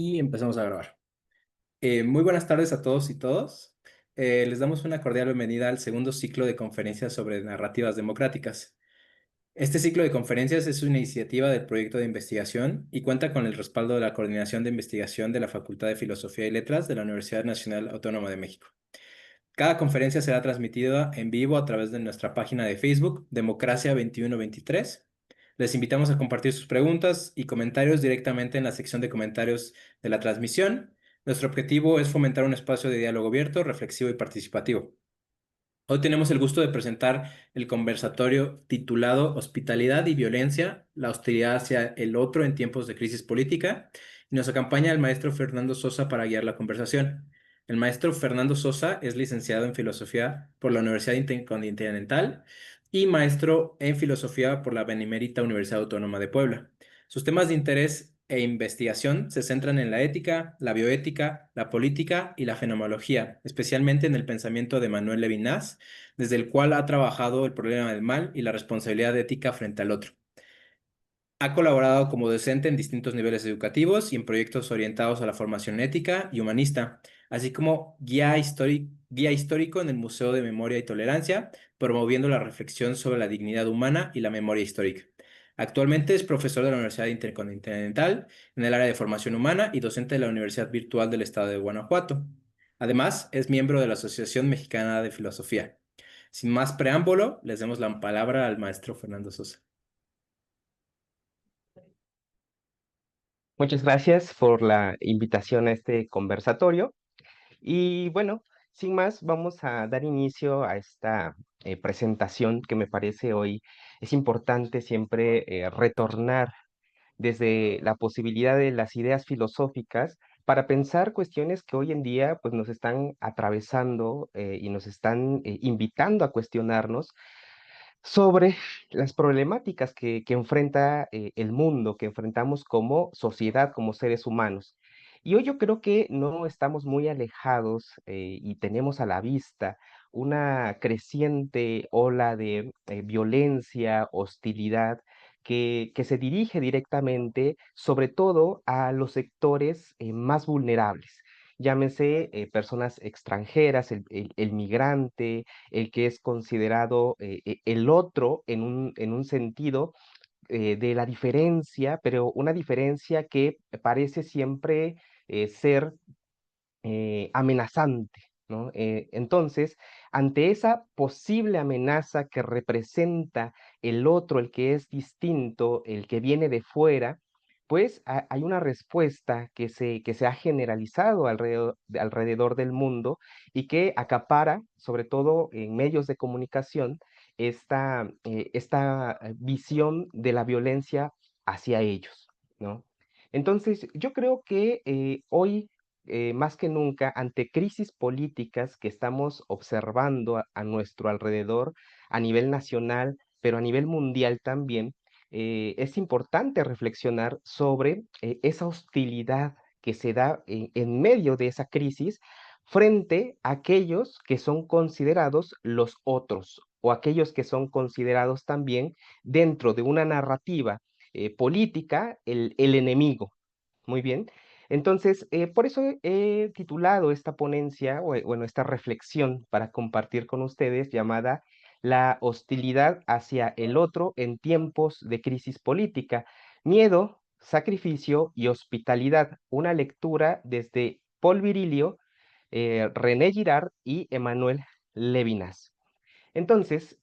Y empezamos a grabar. Muy buenas tardes a todos y todas. Les damos una cordial bienvenida al segundo ciclo de conferencias sobre narrativas democráticas. Este ciclo de conferencias es una iniciativa del proyecto de investigación y cuenta con el respaldo de la Coordinación de Investigación de la Facultad de Filosofía y Letras de la Universidad Nacional Autónoma de México. Cada conferencia será transmitida en vivo a través de nuestra página de Facebook, Democracia 2123. Les invitamos a compartir sus preguntas y comentarios directamente en la sección de comentarios de la transmisión. Nuestro objetivo es fomentar un espacio de diálogo abierto, reflexivo y participativo. Hoy tenemos el gusto de presentar el conversatorio titulado Hospitalidad y Violencia, la hostilidad hacia el otro en tiempos de crisis política, y nos acompaña el maestro Fernando Sosa para guiar la conversación. El maestro Fernando Sosa es licenciado en Filosofía por la Universidad Intercontinental y maestro en Filosofía por la Benemérita Universidad Autónoma de Puebla. Sus temas de interés e investigación se centran en la ética, la bioética, la política y la fenomenología, especialmente en el pensamiento de Manuel Levinas, desde el cual ha trabajado el problema del mal y la responsabilidad ética frente al otro. Ha colaborado como docente en distintos niveles educativos y en proyectos orientados a la formación ética y humanista, así como guía histórico en el Museo de Memoria y Tolerancia, promoviendo la reflexión sobre la dignidad humana y la memoria histórica. Actualmente es profesor de la Universidad Intercontinental en el área de formación humana y docente de la Universidad Virtual del Estado de Guanajuato. Además, es miembro de la Asociación Mexicana de Filosofía. Sin más preámbulo, les damos la palabra al maestro Fernando Sosa. Muchas gracias por la invitación a este conversatorio. Y bueno, sin más, vamos a dar inicio a esta presentación que me parece hoy es importante siempre retornar desde la posibilidad de las ideas filosóficas para pensar cuestiones que hoy en día pues, nos están atravesando y nos están invitando a cuestionarnos sobre las problemáticas que enfrenta el mundo, que enfrentamos como sociedad, como seres humanos. Y hoy yo creo que no estamos muy alejados y tenemos a la vista una creciente ola de violencia, hostilidad, que se dirige directamente, sobre todo, a los sectores más vulnerables. Llámese personas extranjeras, el migrante, el que es considerado el otro en un sentido de la diferencia, pero una diferencia que parece siempre ser amenazante, ¿no? Entonces, ante esa posible amenaza que representa el otro, el que es distinto, el que viene de fuera, pues hay una respuesta que se ha generalizado alrededor del mundo y que acapara, sobre todo en medios de comunicación, esta visión de la violencia hacia ellos, ¿no? Entonces, yo creo que hoy más que nunca, ante crisis políticas que estamos observando a nuestro alrededor, a nivel nacional, pero a nivel mundial también, es importante reflexionar sobre esa hostilidad que se da en medio de esa crisis frente a aquellos que son considerados los otros o aquellos que son considerados también dentro de una narrativa política el enemigo. Muy bien. Entonces, por eso he titulado esta ponencia, bueno, esta reflexión para compartir con ustedes, llamada La hostilidad hacia el otro en tiempos de crisis política. Miedo, sacrificio y hospitalidad. Una lectura desde Paul Virilio, René Girard y Emmanuel Levinas. Entonces,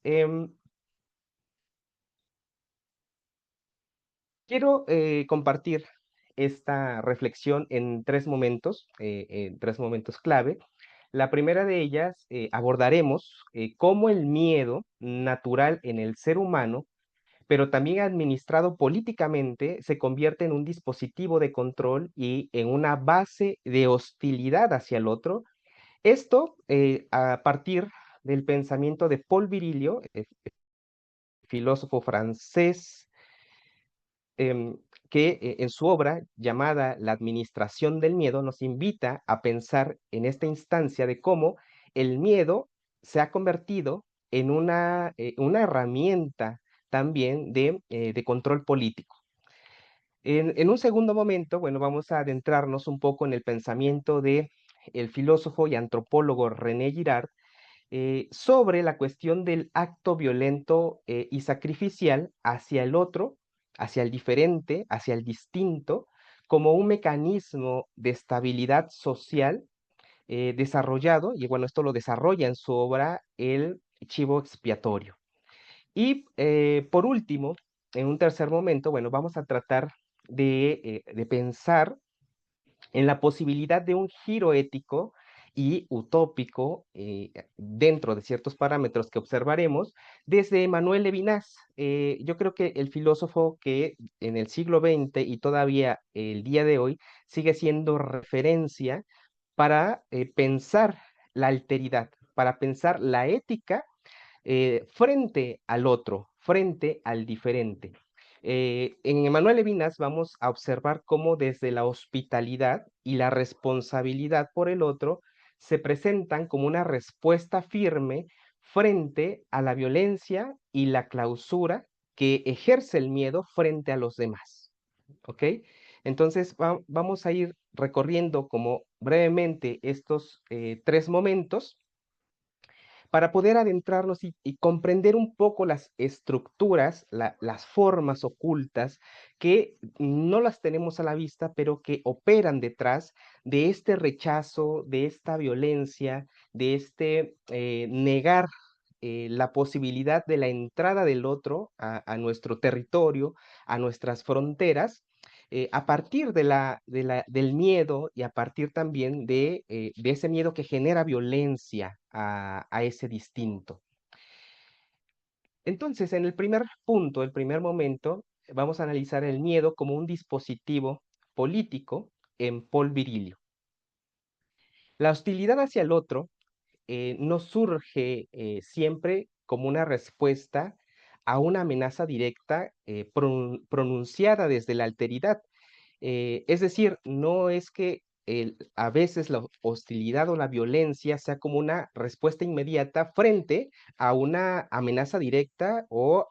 quiero compartir esta reflexión en tres momentos clave. La primera de ellas abordaremos cómo el miedo natural en el ser humano, pero también administrado políticamente, se convierte en un dispositivo de control y en una base de hostilidad hacia el otro. Esto a partir del pensamiento de Paul Virilio, filósofo francés em, que en su obra llamada La administración del miedo nos invita a pensar en esta instancia de cómo el miedo se ha convertido en una herramienta también de control político. En un segundo momento, bueno, vamos a adentrarnos un poco en el pensamiento de el filósofo y antropólogo René Girard sobre la cuestión del acto violento y sacrificial hacia el otro, hacia el diferente, hacia el distinto, como un mecanismo de estabilidad social desarrollado, y bueno, esto lo desarrolla en su obra El Chivo Expiatorio. Y por último, en un tercer momento, bueno, vamos a tratar de pensar en la posibilidad de un giro ético y utópico dentro de ciertos parámetros que observaremos desde Manuel Levinas. Yo creo que el filósofo que en el siglo XX y todavía el día de hoy sigue siendo referencia para pensar la alteridad, para pensar la ética frente al otro, frente al diferente. En Emanuel Levinas vamos a observar cómo desde la hospitalidad y la responsabilidad por el otro se presentan como una respuesta firme frente a la violencia y la clausura que ejerce el miedo frente a los demás. ¿Ok? Entonces vamos a ir recorriendo como brevemente estos tres momentos para poder adentrarnos y comprender un poco las estructuras, las formas ocultas que no las tenemos a la vista, pero que operan detrás de este rechazo, de esta violencia, de este negar la posibilidad de la entrada del otro a nuestro territorio, a nuestras fronteras, a partir del miedo y a partir también de ese miedo que genera violencia a ese distinto. Entonces, en el primer punto, el primer momento, vamos a analizar el miedo como un dispositivo político en Paul Virilio. La hostilidad hacia el otro no surge siempre como una respuesta a una amenaza directa pronunciada desde la alteridad. Es decir, no es que a veces la hostilidad o la violencia sea como una respuesta inmediata frente a una amenaza directa o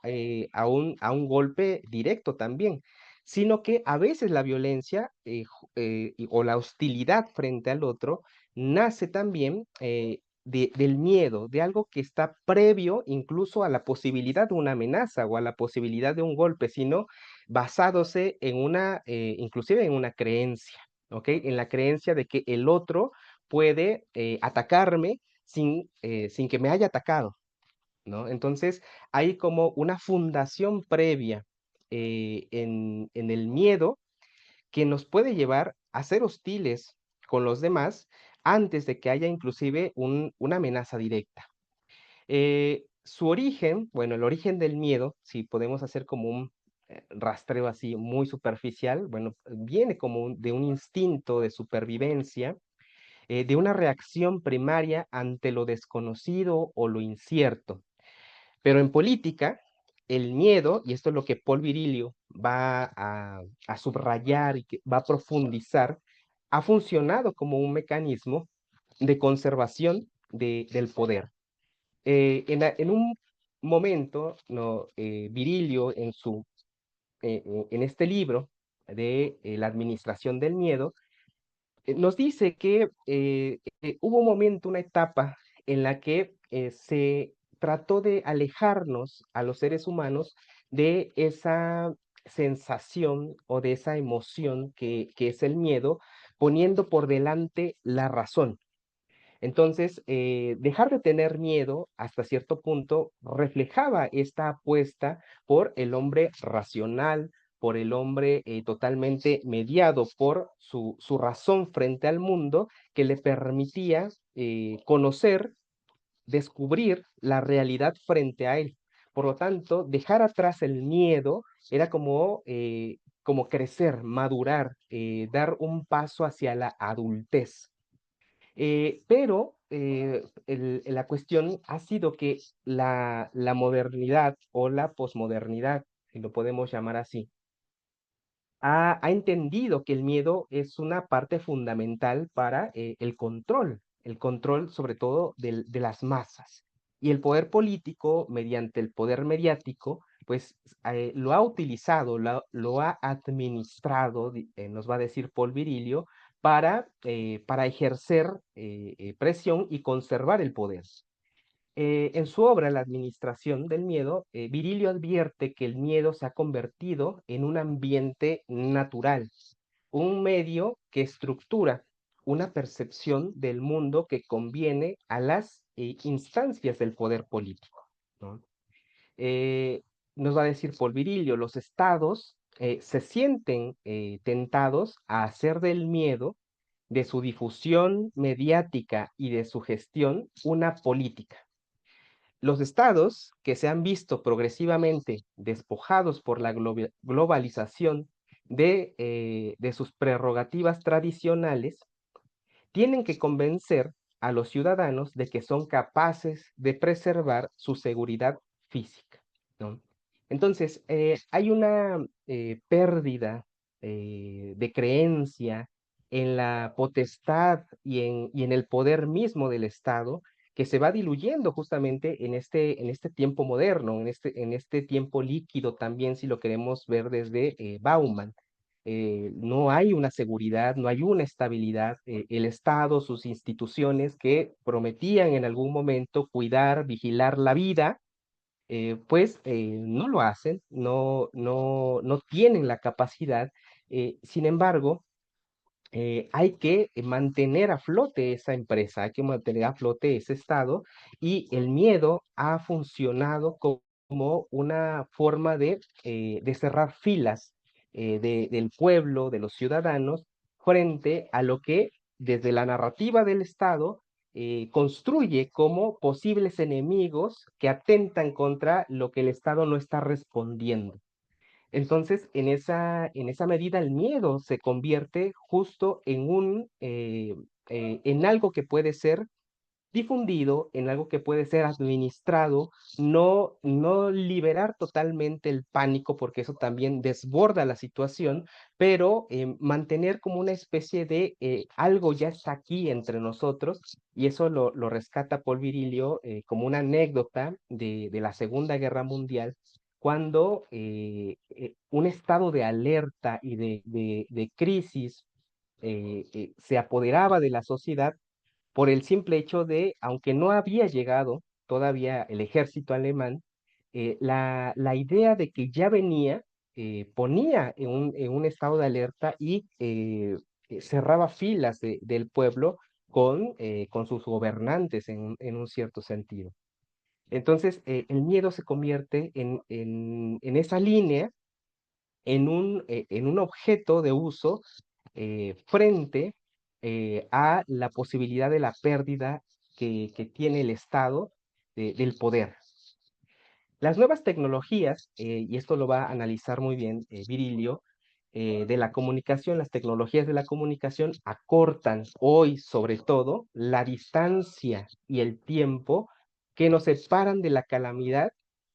a un golpe directo también, sino que a veces la violencia o la hostilidad frente al otro nace también del miedo, de algo que está previo incluso a la posibilidad de una amenaza o a la posibilidad de un golpe, sino basándose en inclusive en una creencia, ¿ok? En la creencia de que el otro puede atacarme sin que me haya atacado, ¿no? Entonces, hay como una fundación previa en el miedo que nos puede llevar a ser hostiles con los demás antes de que haya inclusive una amenaza directa. Su origen, bueno, el origen del miedo, si podemos hacer como un rastreo así muy superficial, bueno, viene como de un instinto de supervivencia, de una reacción primaria ante lo desconocido o lo incierto. Pero en política, el miedo, y esto es lo que Paul Virilio va a subrayar y que va a profundizar, ha funcionado como un mecanismo de conservación del poder. En un momento, no, Virilio, en este libro de la administración del miedo, nos dice que hubo un momento, una etapa en la que se trató de alejarnos a los seres humanos de esa sensación o de esa emoción que es el miedo, poniendo por delante la razón. Entonces, dejar de tener miedo hasta cierto punto reflejaba esta apuesta por el hombre racional, por el hombre totalmente mediado por su razón frente al mundo, que le permitía conocer, descubrir la realidad frente a él. Por lo tanto, dejar atrás el miedo era como crecer, madurar, dar un paso hacia la adultez. Pero la cuestión ha sido que la modernidad o la posmodernidad, si lo podemos llamar así, ha entendido que el miedo es una parte fundamental para el control sobre todo de las masas. Y el poder político, mediante el poder mediático, pues lo ha utilizado, lo ha administrado, nos va a decir Paul Virilio, para ejercer presión y conservar el poder. En su obra La administración del miedo, Virilio advierte que el miedo se ha convertido en un ambiente natural, un medio que estructura una percepción del mundo que conviene a las instancias del poder político, ¿no? Eh, Nos va a decir Paul Virilio, los estados se sienten tentados a hacer del miedo, de su difusión mediática y de su gestión, una política. Los estados que se han visto progresivamente despojados por la globalización de sus prerrogativas tradicionales, tienen que convencer a los ciudadanos de que son capaces de preservar su seguridad física, ¿no? Entonces, hay una pérdida de creencia en la potestad y en el poder mismo del Estado que se va diluyendo justamente en este tiempo moderno, en este tiempo líquido también, si lo queremos ver desde Bauman. No hay una seguridad, no hay una estabilidad. El Estado, sus instituciones que prometían en algún momento cuidar, vigilar la vida, pues no lo hacen, no tienen la capacidad. Sin embargo, hay que mantener a flote esa empresa, hay que mantener a flote ese estado y el miedo ha funcionado como una forma de cerrar filas del pueblo, de los ciudadanos, frente a lo que desde la narrativa del Estado construye como posibles enemigos que atentan contra lo que el Estado no está respondiendo. Entonces, en esa medida, el miedo se convierte justo en algo que puede ser difundido, en algo que puede ser administrado, no liberar totalmente el pánico, porque eso también desborda la situación, pero mantener como una especie de algo ya está aquí entre nosotros, y eso lo rescata Paul Virilio como una anécdota de la Segunda Guerra Mundial, cuando un estado de alerta y de crisis se apoderaba de la sociedad por el simple hecho de, aunque no había llegado todavía el ejército alemán, la idea de que ya venía ponía en un estado de alerta y cerraba filas del pueblo con sus gobernantes en un cierto sentido. Entonces, el miedo se convierte en esa línea, en un objeto de uso frente a la posibilidad de la pérdida que tiene el Estado del poder. Las nuevas tecnologías, y esto lo va a analizar muy bien Virilio, de la comunicación, las tecnologías de la comunicación acortan hoy sobre todo la distancia y el tiempo que nos separan de la calamidad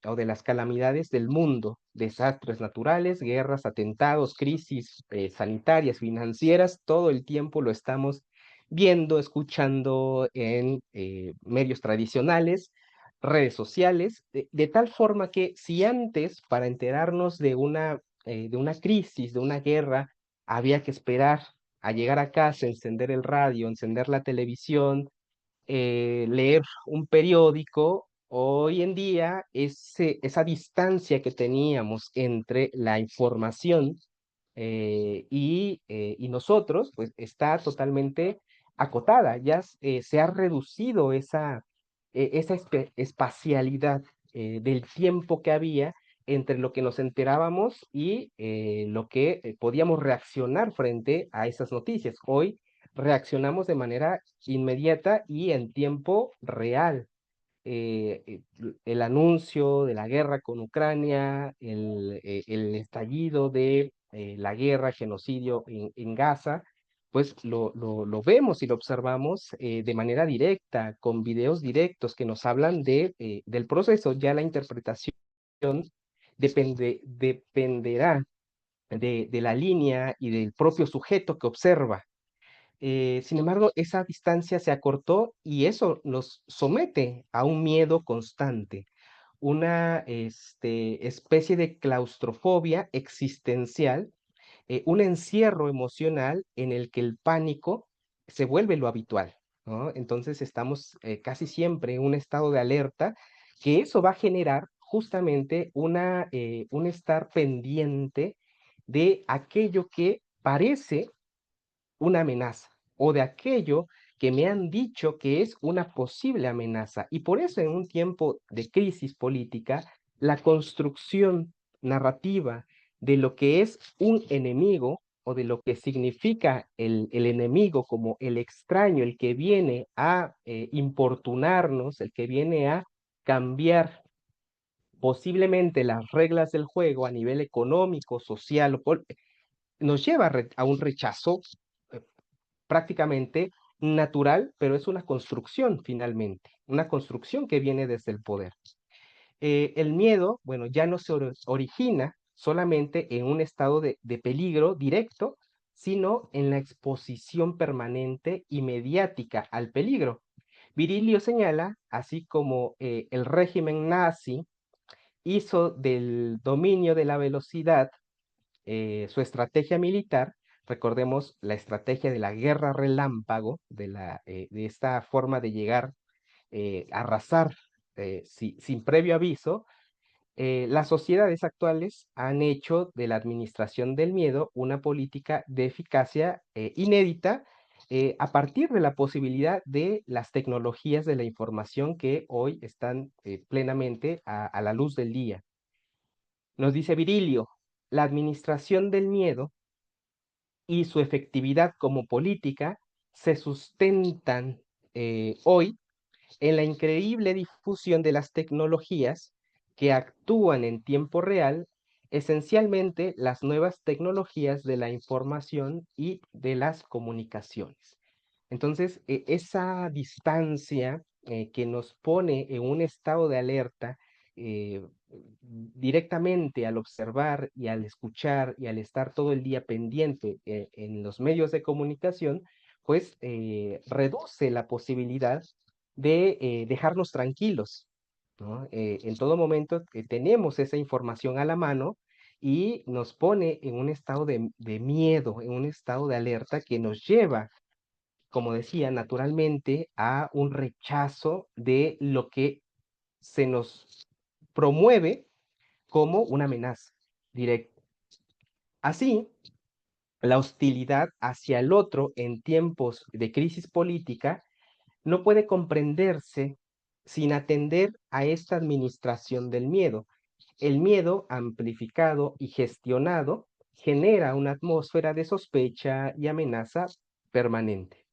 o de las calamidades del mundo, desastres naturales, guerras, atentados, crisis sanitarias, financieras, todo el tiempo lo estamos viendo, escuchando en medios tradicionales, redes sociales, de tal forma que si antes, para enterarnos de una crisis, de una guerra, había que esperar a llegar a casa, encender el radio, encender la televisión, leer un periódico, hoy en día esa distancia que teníamos entre la información y nosotros, pues está totalmente acotada, ya se ha reducido esa espacialidad del tiempo que había entre lo que nos enterábamos y lo que podíamos reaccionar frente a esas noticias. Hoy reaccionamos de manera inmediata y en tiempo real. El anuncio de la guerra con Ucrania, el estallido de la guerra, genocidio en Gaza, pues lo vemos y lo observamos de manera directa, con videos directos que nos hablan del proceso. Ya la interpretación dependerá de la línea y del propio sujeto que observa. Sin embargo, esa distancia se acortó y eso nos somete a un miedo constante, una especie de claustrofobia existencial, un encierro emocional en el que el pánico se vuelve lo habitual, ¿no? Entonces estamos casi siempre en un estado de alerta, que eso va a generar justamente un estar pendiente de aquello que parece una amenaza o de aquello que me han dicho que es una posible amenaza. Y por eso en un tiempo de crisis política, la construcción narrativa de lo que es un enemigo o de lo que significa el enemigo como el extraño, el que viene a importunarnos, el que viene a cambiar posiblemente las reglas del juego a nivel económico, social, nos lleva a un rechazo eh, prácticamente natural, pero es una construcción finalmente, una construcción que viene desde el poder. El miedo, bueno, ya no se origina solamente en un estado de peligro directo, sino en la exposición permanente y mediática al peligro. Virilio señala, así como el régimen nazi hizo del dominio de la velocidad su estrategia militar, recordemos la estrategia de la guerra relámpago, de esta forma de llegar a arrasar sin previo aviso, las sociedades actuales han hecho de la administración del miedo una política de eficacia inédita a partir de la posibilidad de las tecnologías de la información que hoy están plenamente a la luz del día. Nos dice Virilio, la administración del miedo y su efectividad como política se sustentan hoy en la increíble difusión de las tecnologías que actúan en tiempo real, esencialmente las nuevas tecnologías de la información y de las comunicaciones. Entonces, esa distancia que nos pone en un estado de alerta eh, directamente al observar y al escuchar y al estar todo el día pendiente en los medios de comunicación, pues reduce la posibilidad de dejarnos tranquilos, ¿no? En todo momento tenemos esa información a la mano y nos pone en un estado de miedo, en un estado de alerta que nos lleva, como decía, naturalmente a un rechazo de lo que se nos promueve como una amenaza directa. Así, la hostilidad hacia el otro en tiempos de crisis política no puede comprenderse sin atender a esta administración del miedo. El miedo amplificado y gestionado genera una atmósfera de sospecha y amenaza permanente.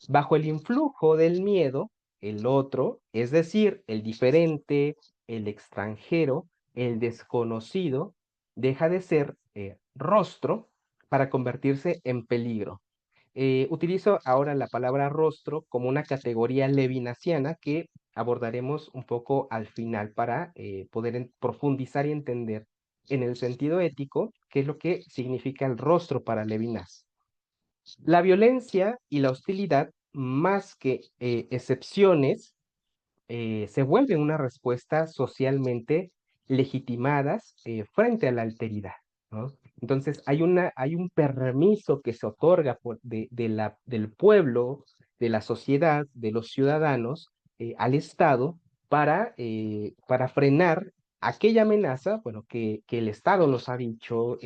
Bajo el influjo del miedo, el otro, es decir, el diferente, el extranjero, el desconocido, deja de ser rostro para convertirse en peligro. Utilizo ahora la palabra rostro como una categoría levinasiana que abordaremos un poco al final para poder profundizar y entender en el sentido ético qué es lo que significa el rostro para Levinas. La violencia y la hostilidad, más que excepciones, se vuelven una respuesta socialmente legitimadas frente a la alteridad, ¿no? Entonces hay un permiso que se otorga del pueblo, de la sociedad, de los ciudadanos, al Estado para frenar aquella amenaza, bueno, que el Estado nos ha dicho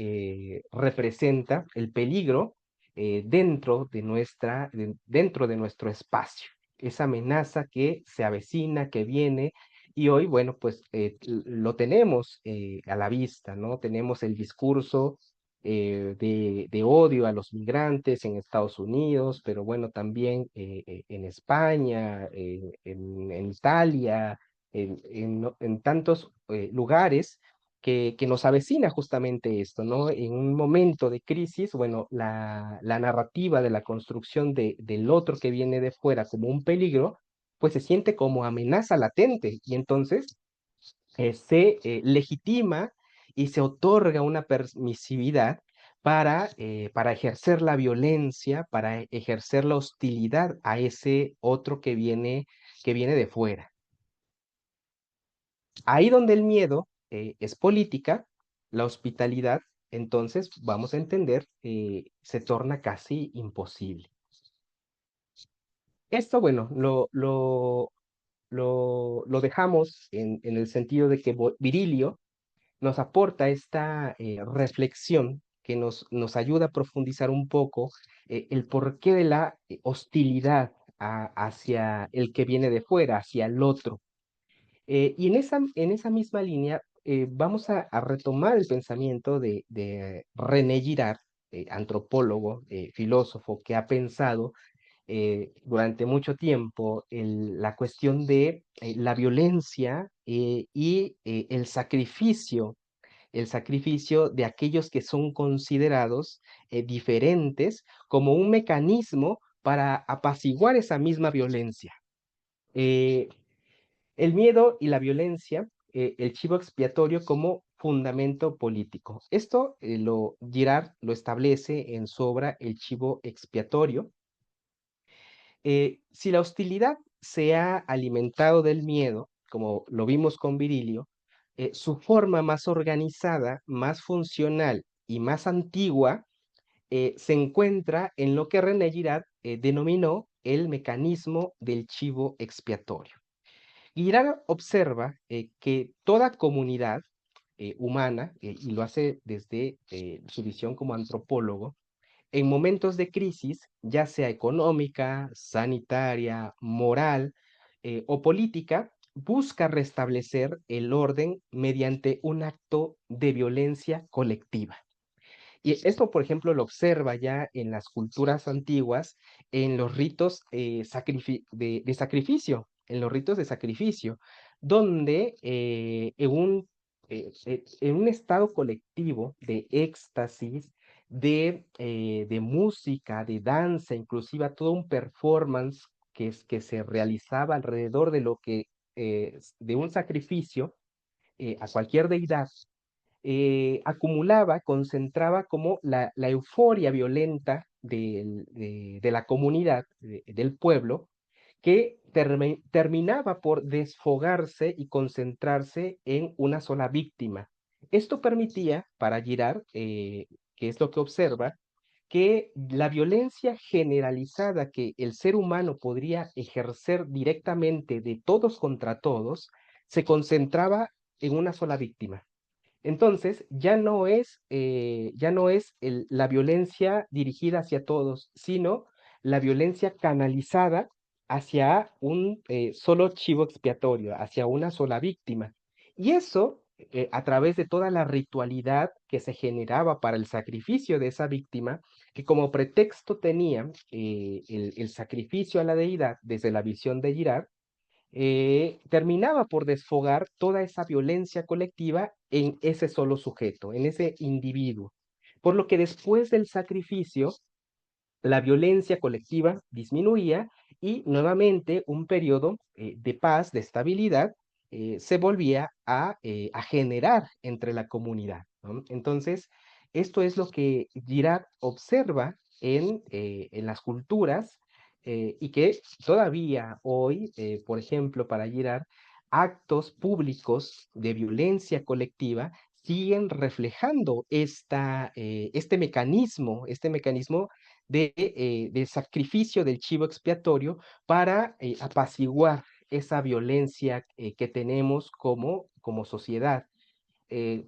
representa el peligro dentro de nuestro espacio, esa amenaza que se avecina, que viene, y hoy, bueno, pues lo tenemos a la vista, ¿no? Tenemos el discurso de odio a los migrantes en Estados Unidos, pero bueno, también en España, en Italia, en tantos lugares que nos avecina justamente esto, ¿no? En un momento de crisis, bueno, la narrativa de la construcción del otro que viene de fuera como un peligro, pues se siente como amenaza latente y entonces se legitima y se otorga una permisividad para ejercer la violencia, para ejercer la hostilidad a ese otro que viene de fuera. Ahí donde el miedo es política, la hospitalidad, entonces vamos a entender, se torna casi imposible. Esto, bueno, lo dejamos en el sentido de que Virilio nos aporta esta reflexión que nos ayuda a profundizar un poco el porqué de la hostilidad hacia el que viene de fuera, hacia el otro. Y en esa misma línea vamos a retomar el pensamiento de René Girard, antropólogo, filósofo, que ha pensado durante mucho tiempo la cuestión de la violencia y el sacrificio de aquellos que son considerados diferentes como un mecanismo para apaciguar esa misma violencia. Eh, el miedo y la violencia, el chivo expiatorio como fundamento político. Esto Girard lo establece en su obra El chivo expiatorio. Si la hostilidad se ha alimentado del miedo, como lo vimos con Virilio, su forma más organizada, más funcional y más antigua se encuentra en lo que René Girard denominó el mecanismo del chivo expiatorio. Girard observa que toda comunidad humana, y lo hace desde su visión como antropólogo, en momentos de crisis, ya sea económica, sanitaria, moral o política, busca restablecer el orden mediante un acto de violencia colectiva. Y esto, por ejemplo, lo observa ya en las culturas antiguas, en los ritos de sacrificio, en los ritos de sacrificio, donde en un estado colectivo de éxtasis, de música, de danza, inclusive todo un performance que se realizaba alrededor de lo que, de un sacrificio a cualquier deidad, acumulaba, concentraba como la euforia violenta de la comunidad, del pueblo, que terminaba por desfogarse y concentrarse en una sola víctima. Esto permitía para Girard, que es lo que observa, que la violencia generalizada que el ser humano podría ejercer directamente de todos contra todos, se concentraba en una sola víctima. Entonces, ya no es la violencia dirigida hacia todos, sino la violencia canalizada hacia un solo chivo expiatorio, hacia una sola víctima. Y eso, a través de toda la ritualidad que se generaba para el sacrificio de esa víctima, que como pretexto tenía el sacrificio a la deidad desde la visión de Girard, terminaba por desfogar toda esa violencia colectiva en ese solo sujeto, en ese individuo. Por lo que después del sacrificio, la violencia colectiva disminuía y nuevamente un periodo de paz, de estabilidad, se volvía a generar entre la comunidad, ¿no? Entonces, esto es lo que Girard observa en las culturas y que todavía hoy, por ejemplo, para Girard, actos públicos de violencia colectiva siguen reflejando este mecanismo de sacrificio del chivo expiatorio para apaciguar esa violencia que tenemos como sociedad.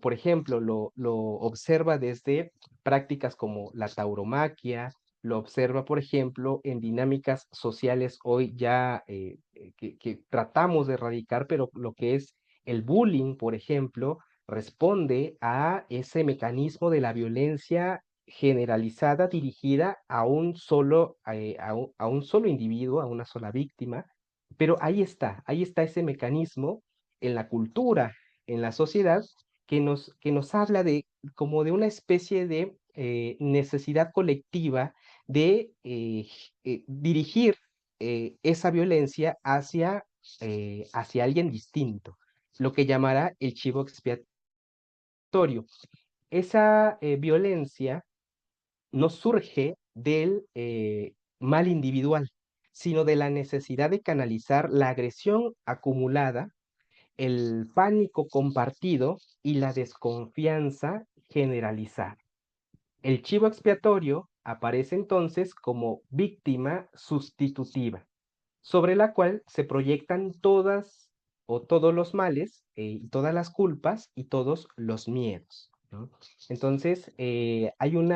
Por ejemplo, lo observa desde prácticas como la tauromaquia, lo observa, por ejemplo, en dinámicas sociales hoy ya que tratamos de erradicar, pero lo que es el bullying, por ejemplo, responde a ese mecanismo de la violencia generalizada dirigida a un solo, a un solo individuo, a una sola víctima, pero ahí está ese mecanismo en la cultura, en la sociedad, que nos habla de como de una especie de necesidad colectiva de dirigir esa violencia hacia alguien distinto, lo que llamará el chivo expiatorio. Esa violencia no surge del mal individual, sino de la necesidad de canalizar la agresión acumulada el pánico compartido y la desconfianza generalizada. El chivo expiatorio aparece entonces como víctima sustitutiva, sobre la cual se proyectan todas o todos los males y todas las culpas y todos los miedos, ¿no? Entonces, eh, hay un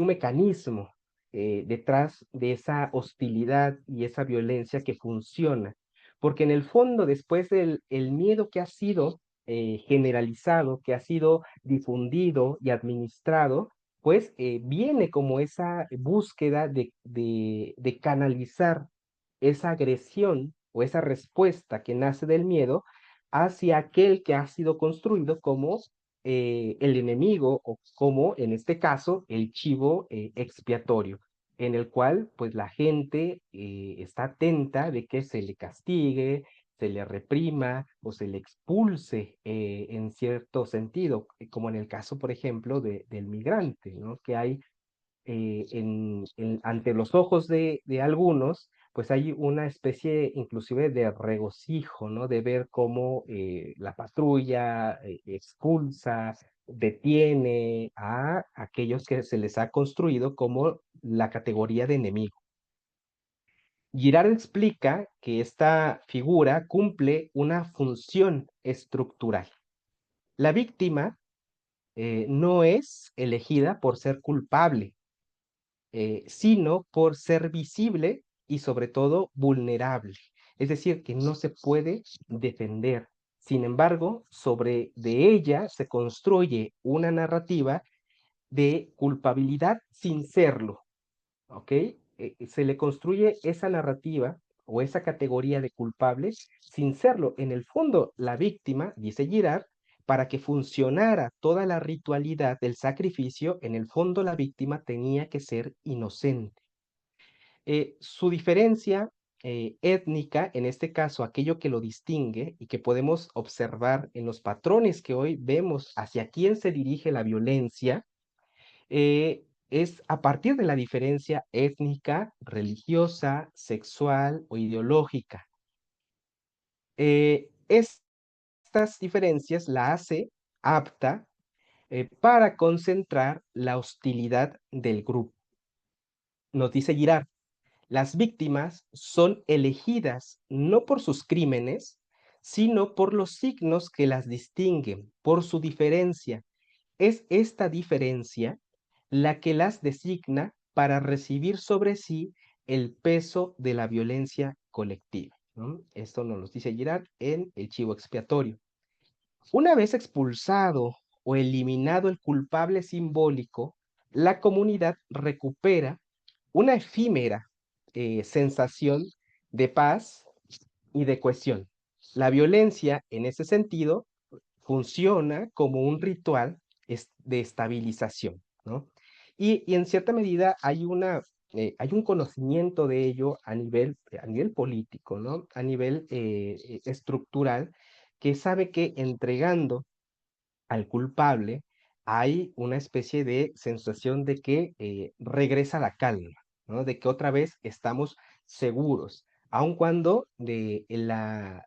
mecanismo detrás de esa hostilidad y esa violencia que funciona, porque en el fondo, después del el miedo que ha sido generalizado, que ha sido difundido y administrado, pues viene como esa búsqueda de canalizar esa agresión o esa respuesta que nace del miedo hacia aquel que ha sido construido como el enemigo o como en este caso el chivo expiatorio, en el cual pues la gente está atenta de que se le castigue, se le reprima o se le expulse en cierto sentido, como en el caso, por ejemplo, del migrante, ¿no? Que hay ante los ojos de algunos, pues hay una especie inclusive de regocijo, ¿no? De ver cómo la patrulla expulsa, detiene a aquellos que se les ha construido como la categoría de enemigo. Girard explica que esta figura cumple una función estructural. La víctima no es elegida por ser culpable, sino por ser visible y sobre todo vulnerable. Es decir, que no se puede defender. Sin embargo, sobre de ella se construye una narrativa de culpabilidad sin serlo, ¿ok? Se le construye esa narrativa o esa categoría de culpables sin serlo. En el fondo, la víctima, dice Girard, para que funcionara toda la ritualidad del sacrificio, en el fondo la víctima tenía que ser inocente. Su diferencia étnica, en este caso aquello que lo distingue y que podemos observar en los patrones que hoy vemos hacia quién se dirige la violencia, es a partir de la diferencia étnica, religiosa, sexual o ideológica. Estas diferencias la hace apta para concentrar la hostilidad del grupo. Nos dice Girard, las víctimas son elegidas no por sus crímenes, sino por los signos que las distinguen, por su diferencia. Es esta diferencia la que las designa para recibir sobre sí el peso de la violencia colectiva, ¿no? Esto nos lo dice Girard en El chivo expiatorio. Una vez expulsado o eliminado el culpable simbólico, la comunidad recupera una efímera sensación de paz y de cohesión. La violencia, en ese sentido, funciona como un ritual de estabilización, ¿no? Y en cierta medida hay un conocimiento de ello a nivel político, ¿no? A nivel estructural, que sabe que entregando al culpable, hay una especie de sensación de que regresa la calma, ¿no? De que otra vez estamos seguros, aun cuando la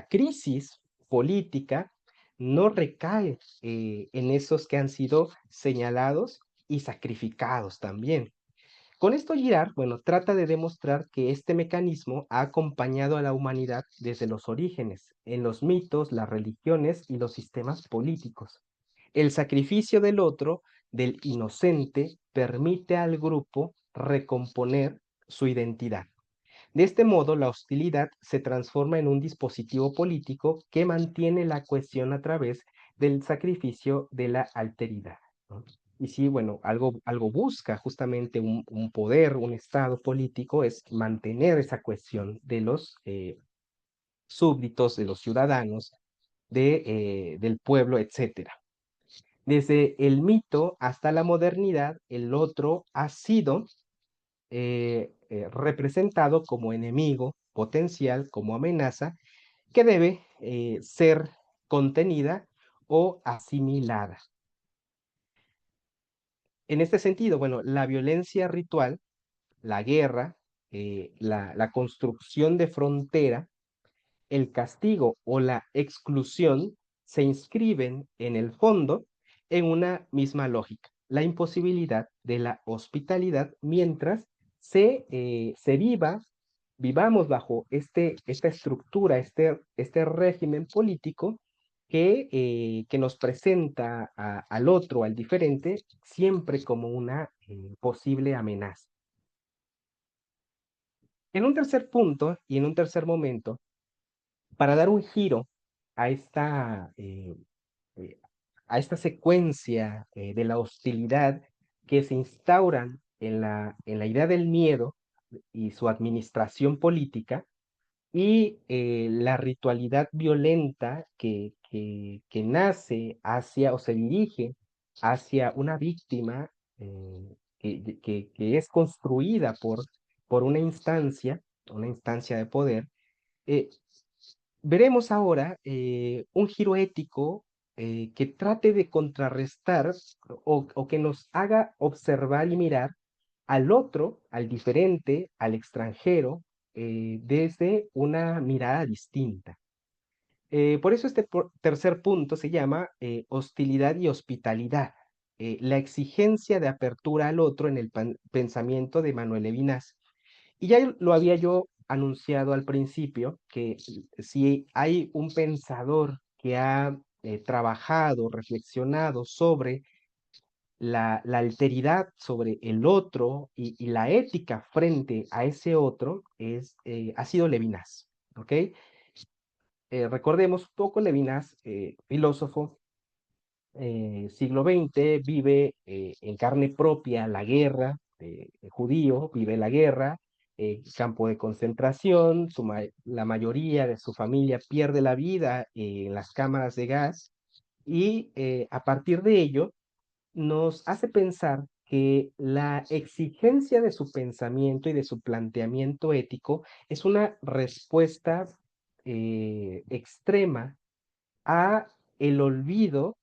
crisis política no recae en esos que han sido señalados y sacrificados también. Con esto Girard, bueno, trata de demostrar que este mecanismo ha acompañado a la humanidad desde los orígenes, en los mitos, las religiones y los sistemas políticos. El sacrificio del otro, del inocente, permite al grupo recomponer su identidad. De este modo, la hostilidad se transforma en un dispositivo político que mantiene la cohesión a través del sacrificio de la alteridad, ¿no? Y sí, bueno, algo busca justamente un poder, un estado político, es mantener esa cohesión de los súbditos, de los ciudadanos, del pueblo, etcétera. Desde el mito hasta la modernidad, el otro ha sido representado como enemigo potencial, como amenaza, que debe ser contenida o asimilada. En este sentido, bueno, la violencia ritual, la guerra, la construcción de frontera, el castigo o la exclusión se inscriben en el fondo en una misma lógica, la imposibilidad de la hospitalidad mientras vivamos bajo esta estructura, este régimen político que nos presenta al otro, al diferente, siempre como una posible amenaza. En un tercer punto y en un tercer momento, para dar un giro a eh, a esta secuencia de la hostilidad que se instauran en la idea del miedo y su administración política, y la ritualidad violenta que nace hacia o se dirige hacia una víctima que es construida por una instancia de poder. eh, Veremos ahora un giro ético que trate de contrarrestar o que nos haga observar y mirar al otro, al diferente, al extranjero, desde una mirada distinta. Por eso este tercer punto se llama hostilidad y hospitalidad, la exigencia de apertura al otro en el pensamiento de Manuel Levinas. Y ya lo había yo anunciado al principio, que si hay un pensador que ha trabajado, reflexionado sobre la alteridad, sobre el otro y la ética frente a ese otro, ha sido Levinas, ¿ok? Recordemos un poco, Levinas, filósofo, siglo XX, vive en carne propia la guerra, judío, vive la guerra, campo de concentración, la mayoría de su familia pierde la vida en las cámaras de gas y a partir de ello nos hace pensar que la exigencia de su pensamiento y de su planteamiento ético es una respuesta extrema a el olvido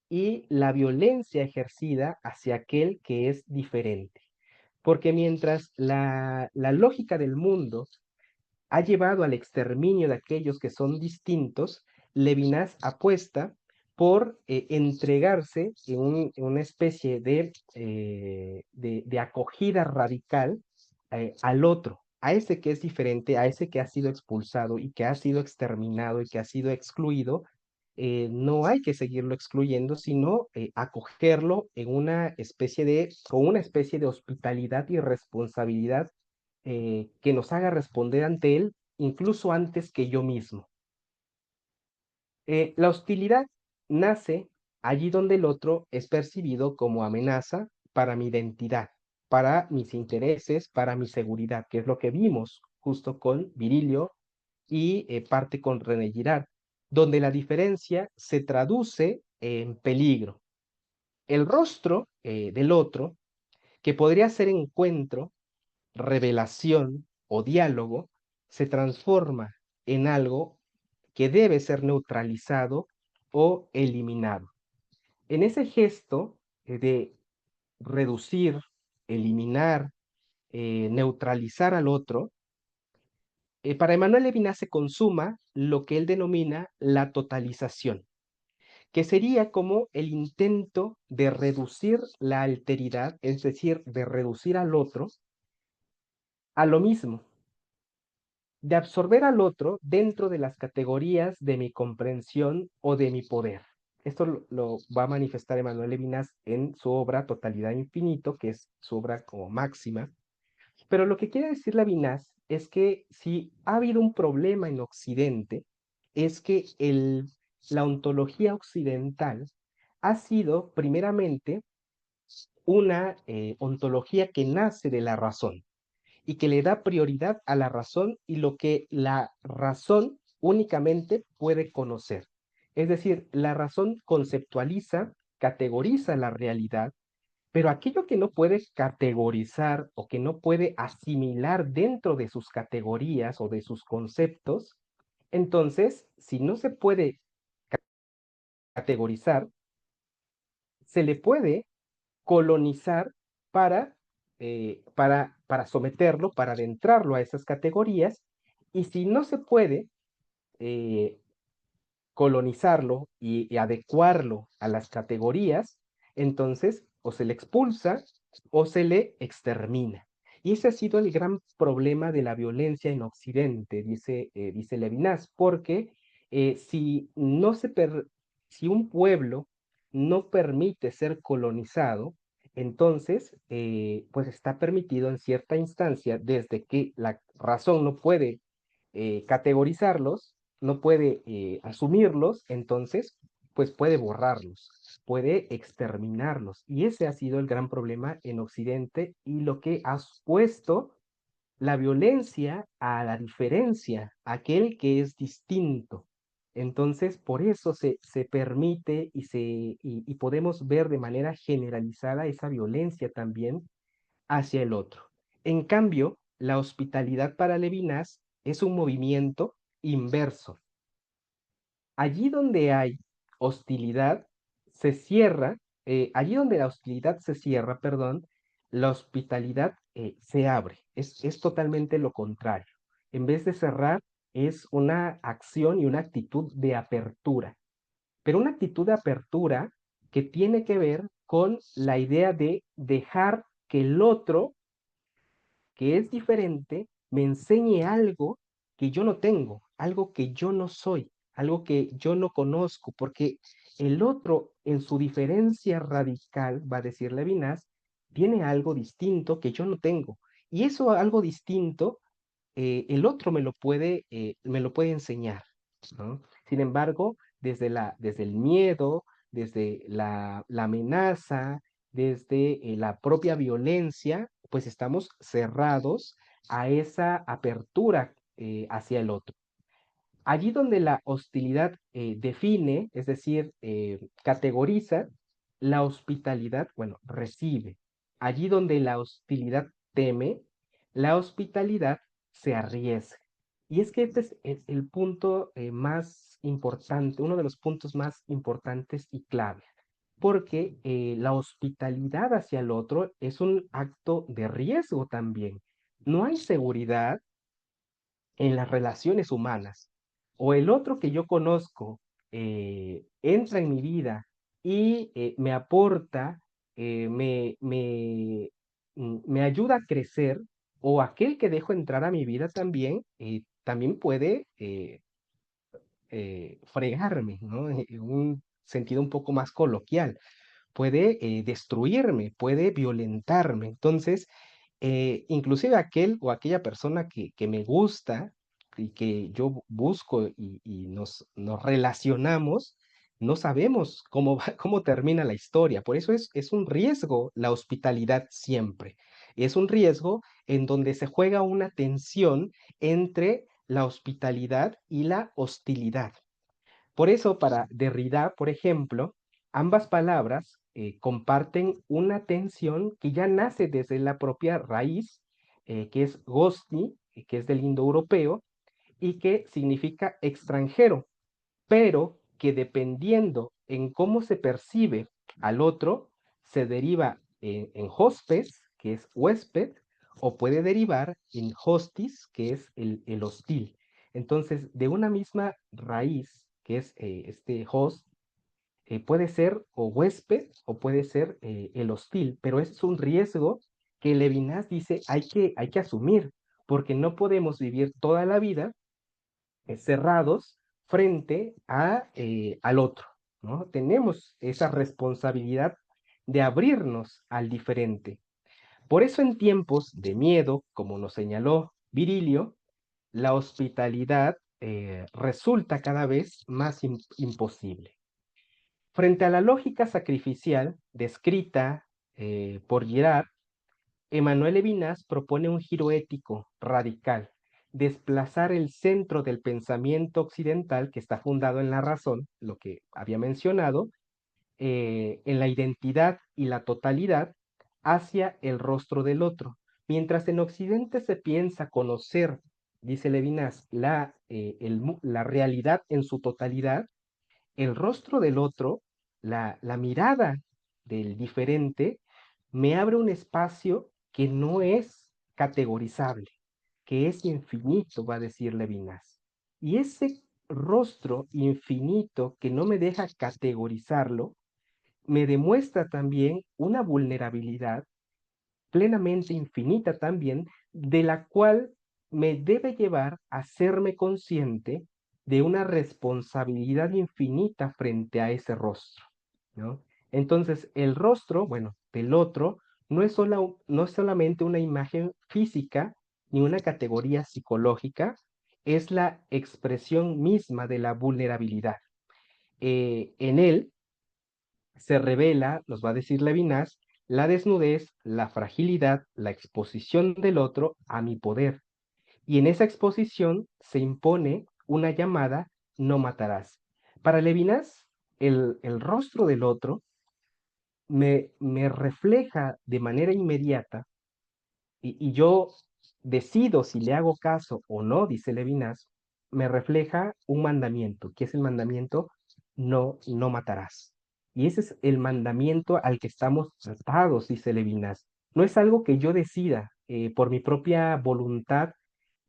y la violencia ejercida hacia aquel que es diferente. Porque mientras la lógica del mundo ha llevado al exterminio de aquellos que son distintos, Levinas apuesta por entregarse en una especie de acogida radical al otro, a ese que es diferente, a ese que ha sido expulsado y que ha sido exterminado y que ha sido excluido. No hay que seguirlo excluyendo, sino acogerlo con una especie de hospitalidad y responsabilidad que nos haga responder ante él incluso antes que yo mismo. La hostilidad nace allí donde el otro es percibido como amenaza para mi identidad, para mis intereses, para mi seguridad, que es lo que vimos justo con Virilio y parte con René Girard, donde la diferencia se traduce en peligro. El rostro del otro, que podría ser encuentro, revelación o diálogo, se transforma en algo que debe ser neutralizado o eliminado. En ese gesto de reducir, eliminar, neutralizar al otro, para Emmanuel Levinas se consuma lo que él denomina la totalización, que sería como el intento de reducir la alteridad, es decir, de reducir al otro a lo mismo, de absorber al otro dentro de las categorías de mi comprensión o de mi poder. Esto lo va a manifestar Emmanuel Levinas en su obra Totalidad e Infinito, que es su obra como máxima. Pero lo que quiere decir Levinas es que si ha habido un problema en Occidente, es que la ontología occidental ha sido primeramente una ontología que nace de la razón y que le da prioridad a la razón y lo que la razón únicamente puede conocer. Es decir, la razón conceptualiza, categoriza la realidad, pero aquello que no puede categorizar o que no puede asimilar dentro de sus categorías o de sus conceptos, entonces, si no se puede categorizar, se le puede colonizar para someterlo, para adentrarlo a esas categorías, y si no se puede, eh, colonizarlo y adecuarlo a las categorías, entonces o se le expulsa o se le extermina. Y ese ha sido el gran problema de la violencia en Occidente, dice Levinas, porque si, no se per, si un pueblo no permite ser colonizado, entonces pues está permitido en cierta instancia, desde que la razón no puede categorizarlos, no puede asumirlos, entonces, pues puede borrarlos, puede exterminarlos. Y ese ha sido el gran problema en Occidente y lo que ha puesto la violencia a la diferencia, aquel que es distinto. Entonces, por eso se permite y podemos ver de manera generalizada esa violencia también hacia el otro. En cambio, la hospitalidad para Levinas es un movimiento inverso. Allí donde hay hostilidad, se cierra, allí donde la hostilidad se cierra, perdón, la hospitalidad se abre. Es totalmente lo contrario. En vez de cerrar, es una acción y una actitud de apertura, pero una actitud de apertura que tiene que ver con la idea de dejar que el otro que es diferente me enseñe algo que yo no tengo, algo que yo no soy, algo que yo no conozco, porque el otro en su diferencia radical, va a decir Levinas, tiene algo distinto que yo no tengo. Y eso algo distinto, el otro me lo puede enseñar, ¿no? Sin embargo, desde el miedo, desde la amenaza, desde la propia violencia, pues estamos cerrados a esa apertura hacia el otro. Allí donde la hostilidad define, es decir, categoriza, la hospitalidad, bueno, recibe. Allí donde la hostilidad teme, la hospitalidad se arriesga. Y es que este es el punto más importante, uno de los puntos más importantes y claves, porque la hospitalidad hacia el otro es un acto de riesgo también. No hay seguridad en las relaciones humanas, o el otro que yo conozco entra en mi vida y me aporta, me ayuda a crecer, o aquel que dejo entrar a mi vida también puede fregarme, ¿no? En un sentido un poco más coloquial, puede destruirme, puede violentarme. Entonces, inclusive aquel o aquella persona que me gusta y que yo busco y nos relacionamos, no sabemos cómo, cómo termina la historia. Por eso es un riesgo la hospitalidad siempre. Es un riesgo en donde se juega una tensión entre la hospitalidad y la hostilidad. Por eso, para Derrida, por ejemplo, ambas palabras comparten una tensión que ya nace desde la propia raíz, que es gosti, que es del indoeuropeo, y que significa extranjero, pero que dependiendo en cómo se percibe al otro, se deriva en hospes, que es huésped, o puede derivar en hostis, que es el hostil. Entonces, de una misma raíz, que es este host, puede ser o huésped o puede ser el hostil, pero ese es un riesgo que Levinas dice hay que asumir, porque no podemos vivir toda la vida cerrados frente al otro, ¿no? Tenemos esa responsabilidad de abrirnos al diferente. Por eso en tiempos de miedo, como nos señaló Virilio, la hospitalidad resulta cada vez más imposible. Frente a la lógica sacrificial descrita por Girard, Emmanuel Levinas propone un giro ético radical, desplazar el centro del pensamiento occidental que está fundado en la razón, lo que había mencionado, en la identidad y la totalidad, hacia el rostro del otro. Mientras en Occidente se piensa conocer, dice Levinas, la realidad en su totalidad, el rostro del otro, la mirada del diferente, me abre un espacio que no es categorizable, que es infinito, va a decir Levinas. Y ese rostro infinito que no me deja categorizarlo, me demuestra también una vulnerabilidad plenamente infinita también, de la cual me debe llevar a serme consciente de una responsabilidad infinita frente a ese rostro, ¿no? Entonces, el rostro, bueno, del otro, no es solamente una imagen física ni una categoría psicológica, es la expresión misma de la vulnerabilidad. En él se revela, nos va a decir Levinas, la desnudez, la fragilidad, la exposición del otro a mi poder. Y en esa exposición se impone una llamada, no matarás. Para Levinas, el rostro del otro me refleja de manera inmediata y yo decido si le hago caso o no, dice Levinas, me refleja un mandamiento. ¿Qué es el mandamiento? No matarás. Y ese es el mandamiento al que estamos tratados, dice Levinas. No es algo que yo decida por mi propia voluntad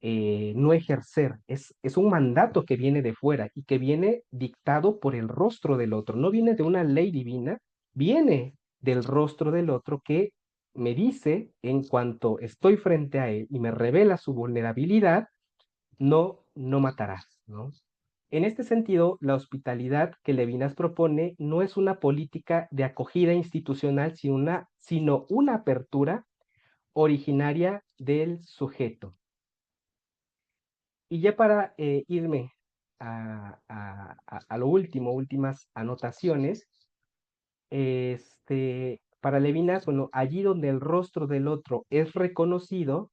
no ejercer. Es un mandato que viene de fuera y que viene dictado por el rostro del otro. No viene de una ley divina, viene del rostro del otro que me dice en cuanto estoy frente a él y me revela su vulnerabilidad, no matarás, ¿no? En este sentido, la hospitalidad que Levinas propone no es una política de acogida institucional, sino una apertura originaria del sujeto. Y ya para irme a lo último, últimas anotaciones, para Levinas, bueno, allí donde el rostro del otro es reconocido,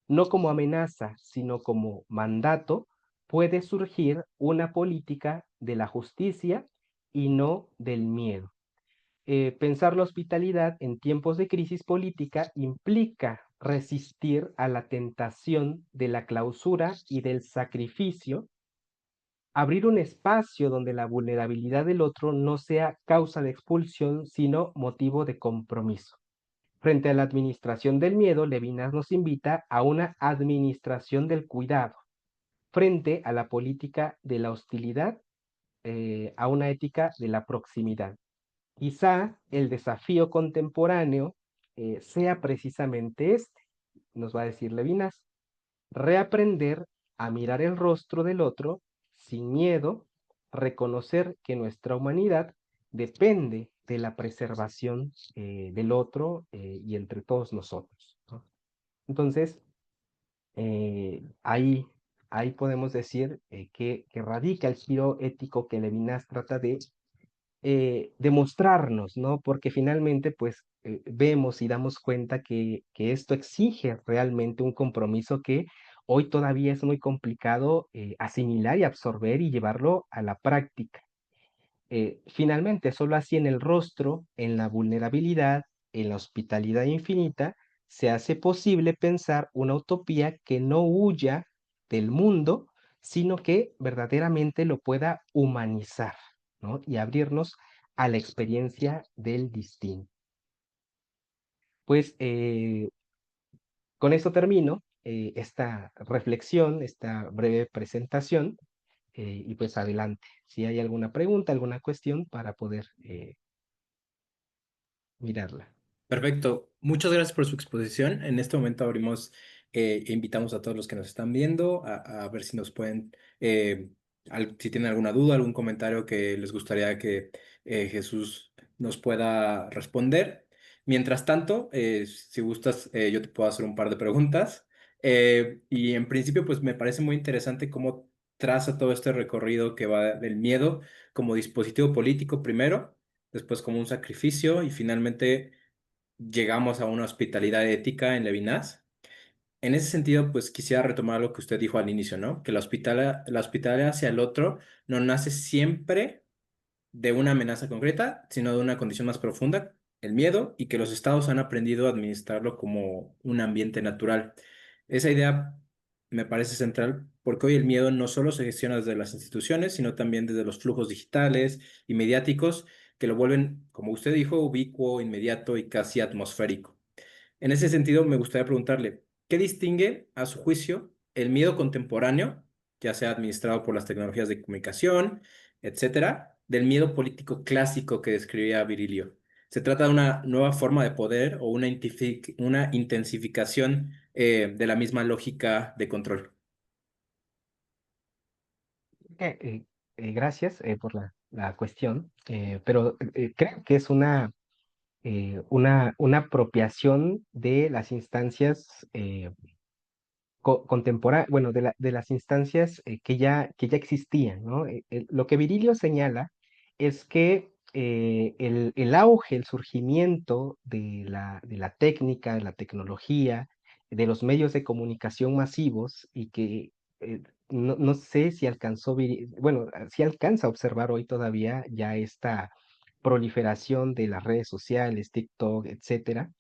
no como amenaza, sino como mandato, puede surgir una política de la justicia y no del miedo. Pensar la hospitalidad en tiempos de crisis política implica resistir a la tentación de la clausura y del sacrificio, abrir un espacio donde la vulnerabilidad del otro no sea causa de expulsión, sino motivo de compromiso. Frente a la administración del miedo, Levinas nos invita a una administración del cuidado, frente a la política de la hostilidad, a una ética de la proximidad. Quizá el desafío contemporáneo sea precisamente este, nos va a decir Levinas, reaprender a mirar el rostro del otro sin miedo, reconocer que nuestra humanidad depende de la preservación del otro y entre todos nosotros, ¿no? Entonces, ahí, ahí podemos decir que radica el giro ético que Levinas trata de demostrarnos, ¿no? Porque finalmente, pues, vemos y damos cuenta que esto exige realmente un compromiso que hoy todavía es muy complicado asimilar y absorber y llevarlo a la práctica. Finalmente, solo así en el rostro, en la vulnerabilidad, en la hospitalidad infinita, se hace posible pensar una utopía que no huya del mundo, sino que verdaderamente lo pueda humanizar, ¿no? Y abrirnos a la experiencia del distinto. Pues con eso termino esta reflexión, esta breve presentación, y pues adelante. Si hay alguna pregunta, alguna cuestión para poder mirarla. Perfecto. Muchas gracias por su exposición. En este momento abrimos e invitamos a todos los que nos están viendo a ver si nos pueden, si tienen alguna duda, algún comentario que les gustaría que Jesús nos pueda responder. Mientras tanto, si gustas, yo te puedo hacer un par de preguntas. Y en principio, pues me parece muy interesante cómo traza todo este recorrido que va del miedo como dispositivo político primero, después como un sacrificio y finalmente llegamos a una hospitalidad ética en Levinas. En ese sentido, pues quisiera retomar lo que usted dijo al inicio, ¿no? Que la hospitalidad hacia el otro no nace siempre de una amenaza concreta, sino de una condición más profunda, el miedo, y que los estados han aprendido a administrarlo como un ambiente natural. Esa idea me parece central porque hoy el miedo no solo se gestiona desde las instituciones, sino también desde los flujos digitales y mediáticos que lo vuelven, como usted dijo, ubicuo, inmediato y casi atmosférico. En ese sentido, me gustaría preguntarle, ¿qué distingue, a su juicio, el miedo contemporáneo ya sea administrado por las tecnologías de comunicación, etcétera, del miedo político clásico que describía Virilio. Se trata de una nueva forma de poder o una intensificación de la misma lógica de control. Eh, eh, Gracias por la cuestión, pero creo que es una apropiación de las instancias contemporáneas, bueno, de las instancias que ya existían, ¿no? Lo que Virilio señala es que el auge, el surgimiento de la técnica, de la tecnología, de los medios de comunicación masivos y que no sé si bueno, si alcanza a observar hoy todavía ya esta proliferación de las redes sociales, TikTok, etcétera,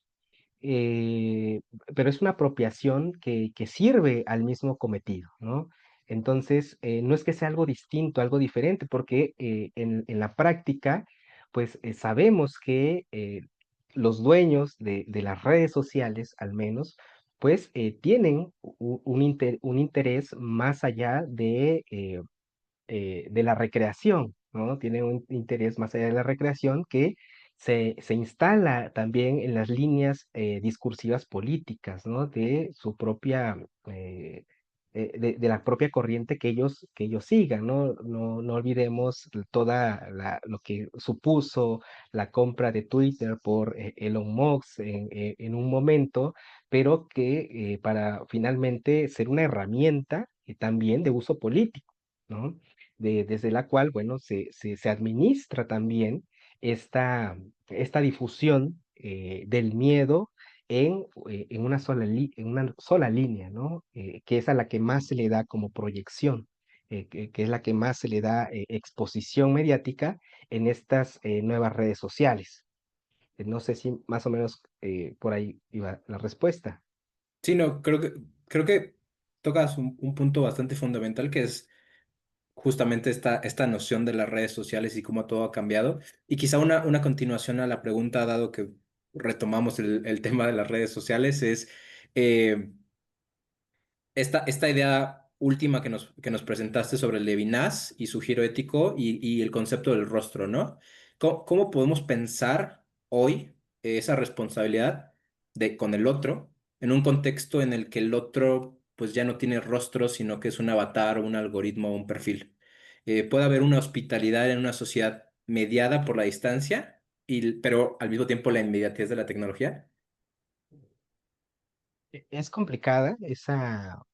eh, pero es una apropiación que sirve al mismo cometido, ¿no? Entonces, no es que sea algo distinto, algo diferente, porque en la práctica, pues sabemos que los dueños de las redes sociales, al menos, pues tienen un interés más allá de la recreación, ¿no? Tiene un interés más allá de la recreación que se instala también en las líneas discursivas políticas, ¿no? De su propia, de la propia corriente que ellos sigan, ¿no? No olvidemos lo que supuso la compra de Twitter por Elon Musk en un momento, pero que para finalmente ser una herramienta también de uso político, ¿no? Desde la cual, bueno, se administra también esta difusión del miedo en una sola línea, ¿no? Que es a la que más se le da como proyección, que es la que más se le da exposición mediática en estas nuevas redes sociales. No sé si más o menos por ahí iba la respuesta. Sí, no, creo que tocas un punto bastante fundamental que es justamente esta noción de las redes sociales y cómo todo ha cambiado. Y quizá una continuación a la pregunta, dado que retomamos el tema de las redes sociales, es eh, esta idea última que nos presentaste sobre el Levinas y su giro ético y el concepto del rostro, ¿no? Cómo podemos pensar hoy esa responsabilidad con el otro en un contexto en el que el otro pues ya no tiene rostro, sino que es un avatar o un algoritmo o un perfil? Puede haber una hospitalidad en una sociedad mediada por la distancia, pero al mismo tiempo la inmediatez de la tecnología. Es complicada esa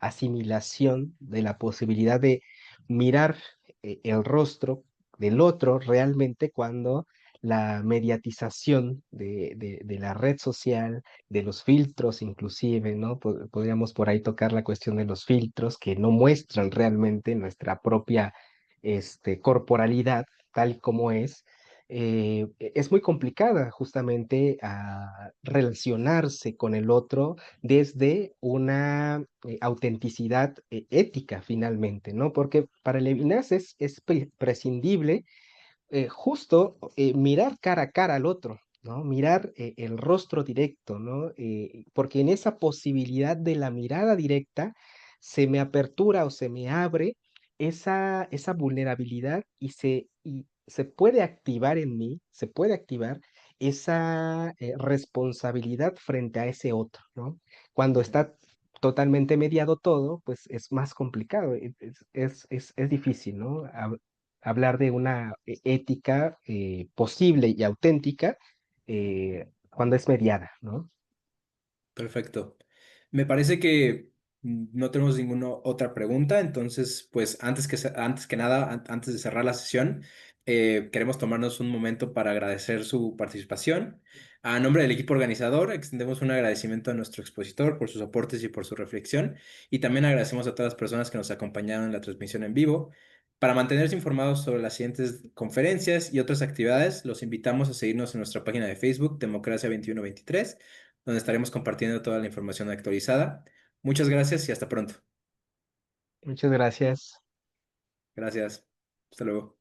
asimilación de la posibilidad de mirar el rostro del otro realmente cuando la mediatización de la red social, de los filtros inclusive, ¿no? Podríamos por ahí tocar la cuestión de los filtros que no muestran realmente nuestra propia corporalidad tal como es muy complicada justamente a relacionarse con el otro desde una autenticidad ética finalmente, ¿no? Porque para Levinas es prescindible justo mirar cara a cara al otro, ¿no? Mirar el rostro directo, ¿no? Porque en esa posibilidad de la mirada directa se me apertura o se me abre esa vulnerabilidad y se puede activar en mí, se puede activar esa responsabilidad frente a ese otro, ¿no? Cuando Ujú. está totalmente mediado todo, pues es más complicado, es difícil, ¿no? Hablar de una ética posible y auténtica cuando es mediada, ¿no? Perfecto. Me parece que no tenemos ninguna otra pregunta, entonces, pues antes que nada, antes de cerrar la sesión, queremos tomarnos un momento para agradecer su participación. A nombre del equipo organizador, extendemos un agradecimiento a nuestro expositor por sus aportes y por su reflexión, y también agradecemos a todas las personas que nos acompañaron en la transmisión en vivo. Para mantenerse informados sobre las siguientes conferencias y otras actividades, los invitamos a seguirnos en nuestra página de Facebook, Democracia 2123, donde estaremos compartiendo toda la información actualizada. Muchas gracias y hasta pronto. Muchas gracias. Gracias. Hasta luego.